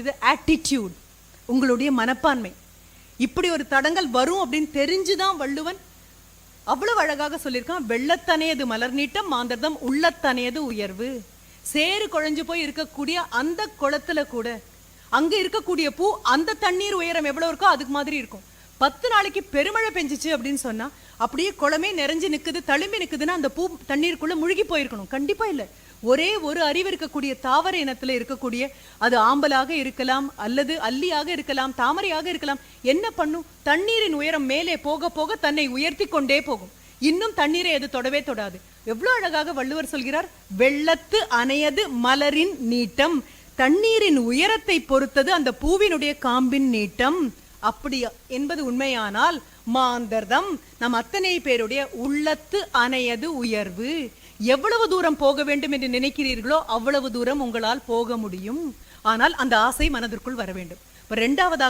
சொல்லக்கூடியது ஆட்டிடியூட், உங்களுடைய மனப்பான்மை. இப்படி ஒரு தடங்கள் வரும் அப்படின்னு தெரிஞ்சுதான் வள்ளுவன் அவ்வளவு அழகாக சொல்லியிருக்கான். வெள்ளத்தனையது மலர் நீட்டம் மாந்தர்தம் உள்ளத்தனையது உயர்வு. சேறு குழஞ்சு போய் இருக்கக்கூடிய அந்த குளத்துல கூட அங்க இருக்கக்கூடிய பூ, அந்த தண்ணீர் உயரம் எவ்வளவு இருக்கோ அதுக்கு மாதிரி இருக்கும். 10 நாளைக்கு பெருமழை பெஞ்சிச்சு அப்படின்னு சொன்னா அப்படியே குளமே நிறைஞ்சு நிக்குது, தழும்பி நிக்குதுன்னா அந்த பூ தண்ணீருக்குள்ள முழுகி போயிருக்கணும்? கண்டிப்பா இல்ல. ஒரே ஒரு அறிவு இருக்கக்கூடிய தாவர இனத்துல இருக்கக்கூடிய, அது ஆம்பலாக இருக்கலாம் அல்லது அல்லியாக இருக்கலாம், தாமரையாக இருக்கலாம், என்ன பண்ணும்? தண்ணீரின் உயரம் மேலே போக போக தன்னை உயர்த்தி கொண்டே போகும். இன்னும் தண்ணீரை அது தொடவே தொடாது. எவ்வளவு அழகாக வள்ளுவர் சொல்கிறார், வெள்ளத்து அணையது மலரின் நீட்டம். தண்ணீரின் உயரத்தை பொறுத்தது அந்த பூவினுடைய காம்பின் நீட்டம். அப்படி என்பது உண்மையானால் மாந்தர்தம், நம் அத்தனை பேருடைய உள்ளத்து அணையது உயர்வு. எவ்வளவு தூரம் போக வேண்டும் என்று நினைக்கிறீர்களோ அவ்வளவு தூரம் உங்களால் போக முடியும். ஆனால் அந்த ஆசை மனதிற்குள் வர வேண்டும். இரண்டாவதாக